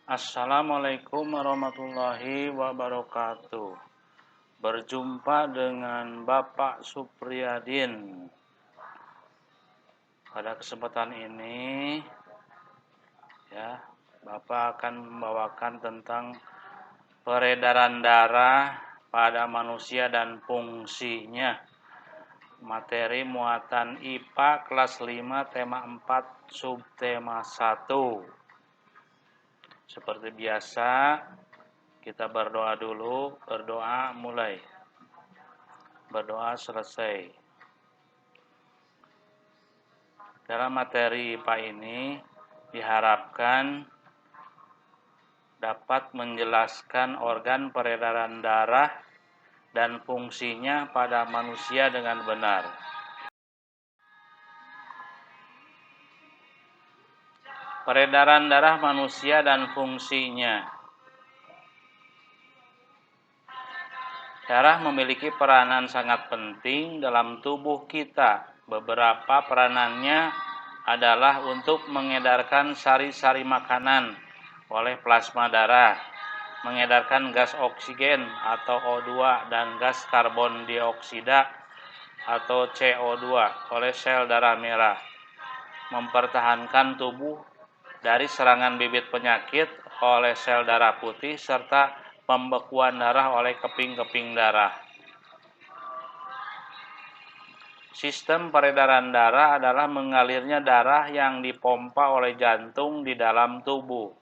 Assalamualaikum warahmatullahi wabarakatuh. Berjumpa dengan Bapak Supriyadin. Pada kesempatan ini, Bapak akan membawakan tentang peredaran darah pada manusia dan fungsinya. Materi muatan IPA kelas 5 tema 4 subtema 1. Seperti biasa, kita berdoa dulu. Berdoa mulai. Berdoa selesai. Dalam materi IPA ini diharapkan dapat menjelaskan organ peredaran darah dan fungsinya pada manusia dengan benar. Peredaran darah manusia dan fungsinya. Darah memiliki peranan sangat penting dalam tubuh kita. Beberapa peranannya adalah untuk mengedarkan sari-sari makanan oleh plasma darah, mengedarkan gas oksigen atau O2 dan gas karbon dioksida atau CO2 oleh sel darah merah, mempertahankan tubuh dari serangan bibit penyakit oleh sel darah putih serta pembekuan darah oleh keping-keping darah. Sistem peredaran darah adalah mengalirnya darah yang dipompa oleh jantung di dalam tubuh.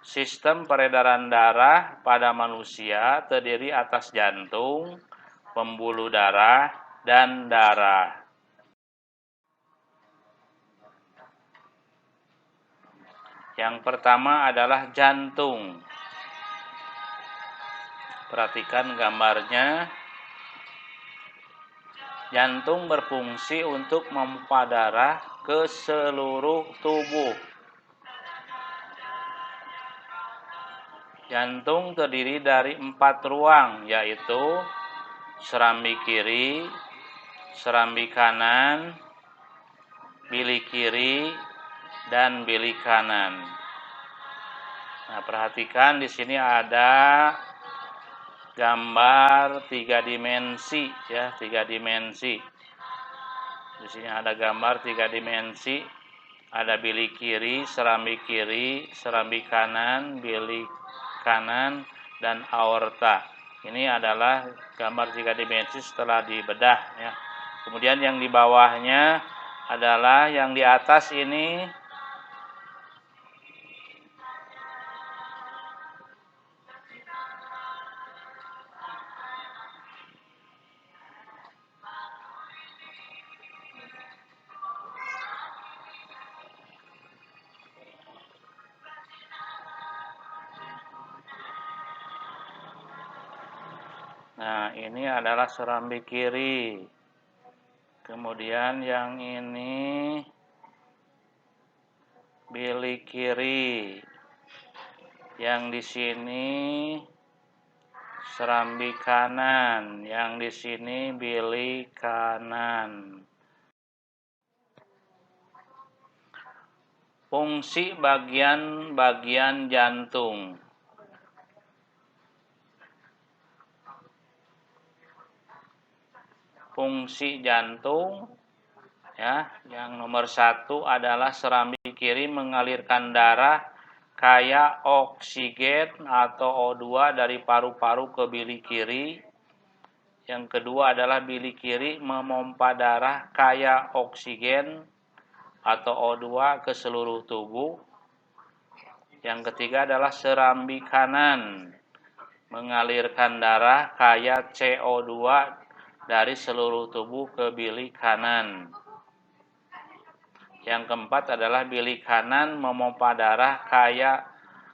Sistem peredaran darah pada manusia terdiri atas jantung, pembuluh darah, dan darah. Yang pertama adalah jantung. Perhatikan gambarnya. Jantung berfungsi untuk memompa darah ke seluruh tubuh. Jantung terdiri dari 4 ruang, yaitu serambi kiri, serambi kanan, bilik kiri, dan bilik kanan. Nah, perhatikan di sini ada gambar 3 dimensi, 3 dimensi. Di sini ada gambar 3 dimensi. Ada bilik kiri, serambi kanan, bilik kanan, dan aorta. Ini adalah gambar 3 dimensi setelah dibedah, Kemudian yang di bawahnya adalah yang di atas ini Nah, ini adalah serambi kiri. Kemudian yang ini bilik kiri. Yang di sini serambi kanan, yang di sini bilik kanan. Fungsi bagian-bagian jantung. Fungsi jantung, yang nomor 1 adalah serambi kiri mengalirkan darah kaya oksigen atau O2 dari paru-paru ke bilik kiri. Yang kedua adalah bilik kiri memompa darah kaya oksigen atau O2 ke seluruh tubuh. Yang ketiga adalah serambi kanan mengalirkan darah kaya CO2 dari seluruh tubuh ke bilik kanan. Yang keempat adalah bilik kanan memompa darah kaya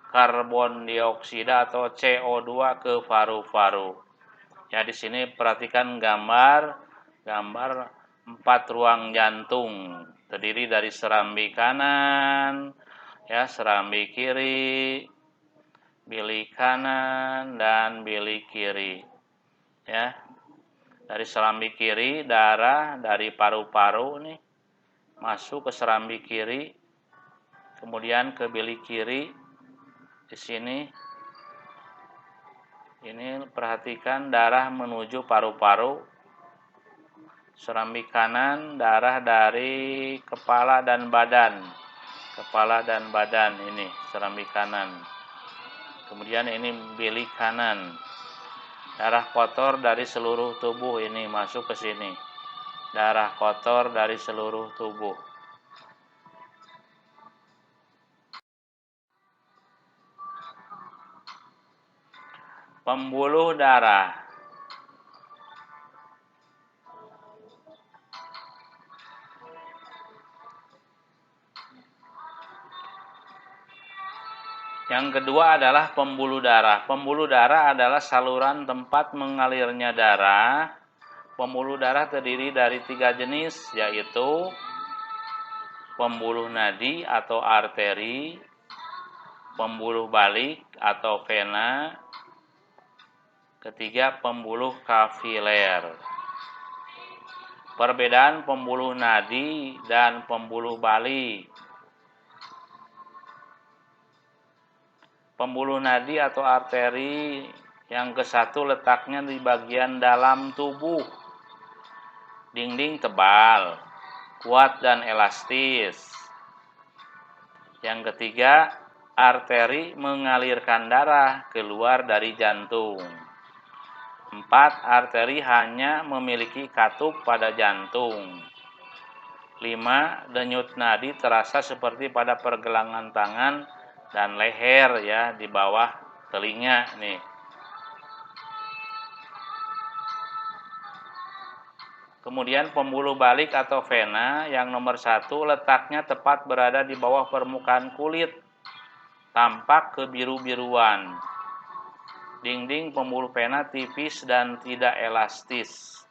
karbon dioksida atau CO2 ke paru-paru. Di sini perhatikan gambar 4 ruang jantung. Terdiri dari serambi kanan, serambi kiri, bilik kanan, dan bilik kiri. Dari serambi kiri, darah dari paru-paru nih masuk ke serambi kiri, kemudian ke bilik kiri di sini. Ini perhatikan darah menuju paru-paru. Serambi kanan darah dari kepala dan badan. Kepala dan badan ini serambi kanan. Kemudian ini bilik kanan. Darah kotor dari seluruh tubuh ini masuk ke sini. Darah kotor dari seluruh tubuh. Pembuluh darah. Yang kedua adalah pembuluh darah. Pembuluh darah adalah saluran tempat mengalirnya darah. Pembuluh darah terdiri dari 3 jenis, yaitu pembuluh nadi atau arteri, pembuluh balik atau vena, ketiga pembuluh kapiler. Perbedaan pembuluh nadi dan pembuluh balik. Pembuluh nadi atau arteri yang ke-1 letaknya di bagian dalam tubuh. Dinding tebal, kuat dan elastis. Yang ketiga, arteri mengalirkan darah keluar dari jantung. 4. Arteri hanya memiliki katup pada jantung. 5. Denyut nadi terasa seperti pada pergelangan tangan dan leher ya, di bawah telinga nih. Kemudian pembuluh balik atau vena yang nomor 1 letaknya tepat berada di bawah permukaan kulit, tampak kebiru-biruan. Dinding pembuluh vena tipis dan tidak elastis.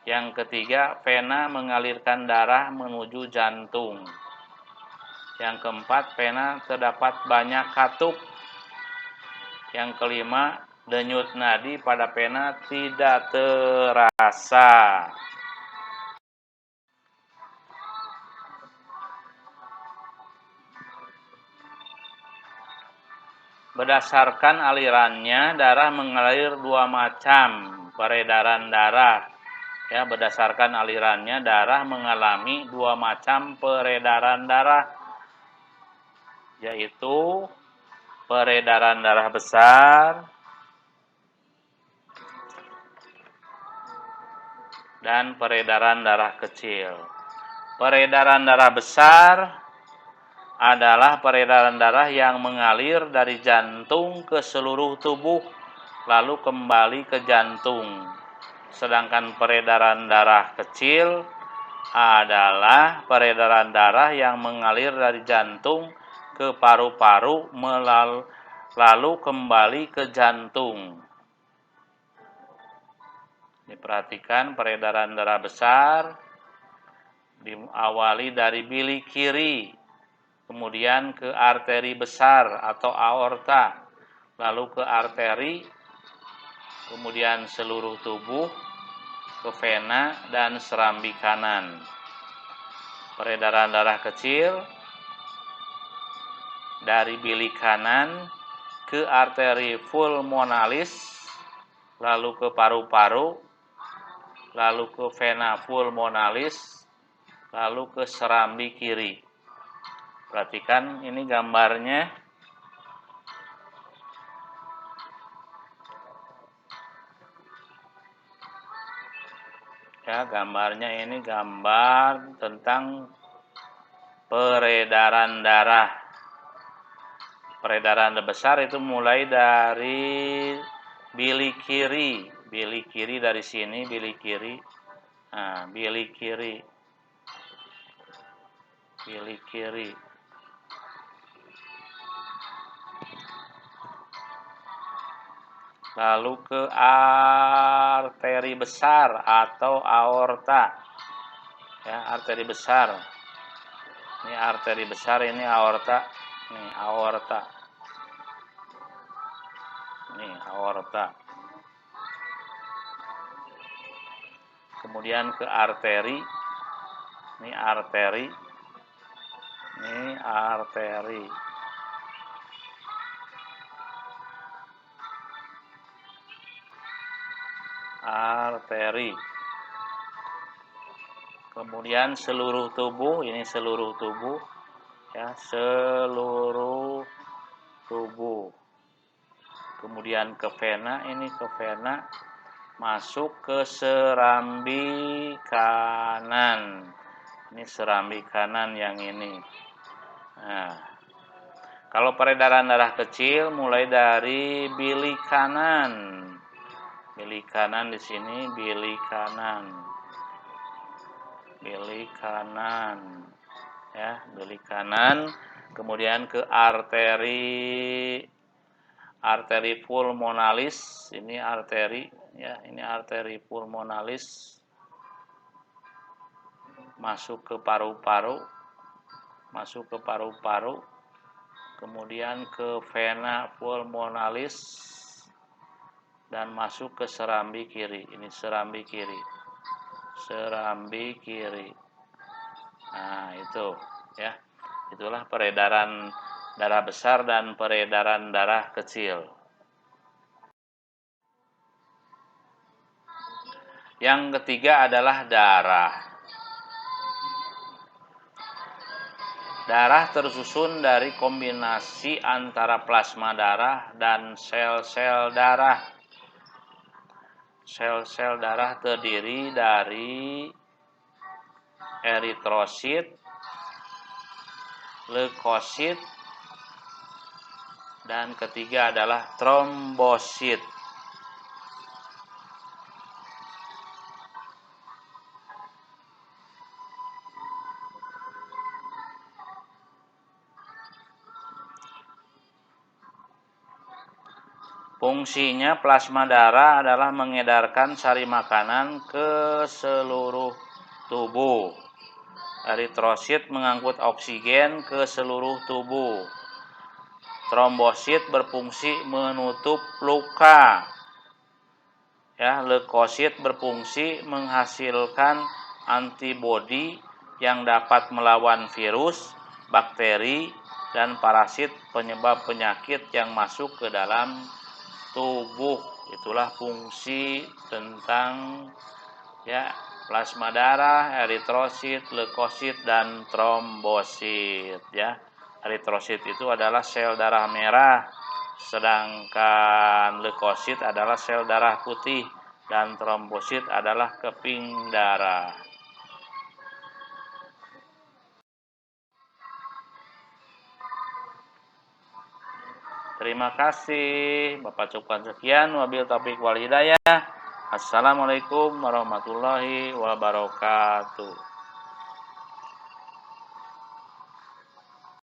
Yang ketiga, vena mengalirkan darah menuju jantung. Yang keempat, vena terdapat banyak katup. Yang kelima, denyut nadi pada vena tidak terasa. Berdasarkan alirannya, darah mengalir 2 macam peredaran darah. Ya, berdasarkan alirannya, darah mengalami 2 macam peredaran darah, yaitu peredaran darah besar dan peredaran darah kecil. Peredaran darah besar adalah peredaran darah yang mengalir dari jantung ke seluruh tubuh, lalu kembali ke jantung. Sedangkan peredaran darah kecil adalah peredaran darah yang mengalir dari jantung ke paru-paru, lalu kembali ke jantung. Diperhatikan peredaran darah besar diawali dari bilik kiri, kemudian ke arteri besar atau aorta, lalu ke arteri, kemudian seluruh tubuh, ke vena dan serambi kanan. Peredaran darah kecil dari bilik kanan ke arteri pulmonalis, lalu ke paru-paru, lalu ke vena pulmonalis, lalu ke serambi kiri. Perhatikan ini gambarnya. Ya, gambarnya ini gambar tentang peredaran darah. Peredaran darah besar itu mulai dari bilik kiri dari sini, bilik kiri. Nah, bilik kiri. Lalu ke arteri besar atau aorta. Ya, arteri besar. Ini arteri besar, ini aorta. Nih, aorta. Nih, aorta. Kemudian ke arteri. Ini arteri. Ini arteri. Arteri. Kemudian seluruh tubuh, ini seluruh tubuh ya, seluruh tubuh. Kemudian ke vena, ini ke vena masuk ke serambi kanan. Ini serambi kanan yang ini. Nah, kalau peredaran darah kecil mulai dari bilik kanan. Bilik kanan di sini, bilik kanan. Bilik kanan. Ya, bilik kanan, kemudian ke arteri pulmonalis, ini arteri ya, ini arteri pulmonalis masuk ke paru-paru, kemudian ke vena pulmonalis dan masuk ke serambi kiri. Ini serambi kiri. Serambi kiri. Nah, itu ya. Itulah peredaran darah besar dan peredaran darah kecil. Yang ketiga adalah darah. Darah tersusun dari kombinasi antara plasma darah dan sel-sel darah. Sel-sel darah terdiri dari eritrosit, leukosit, dan ketiga adalah trombosit. Fungsinya plasma darah adalah mengedarkan sari makanan ke seluruh tubuh. Eritrosit mengangkut oksigen ke seluruh tubuh. Trombosit berfungsi menutup luka. Ya, leukosit berfungsi menghasilkan antibodi yang dapat melawan virus, bakteri, dan parasit penyebab penyakit yang masuk ke dalam tubuh. Itulah fungsi tentang ya plasma darah, eritrosit, leukosit, dan trombosit ya. Eritrosit itu adalah sel darah merah, sedangkan leukosit adalah sel darah putih dan trombosit adalah keping darah. Terima kasih. Bapak cukupkan sekian. Wabil taufiq wal hidayah. Assalamualaikum warahmatullahi wabarakatuh.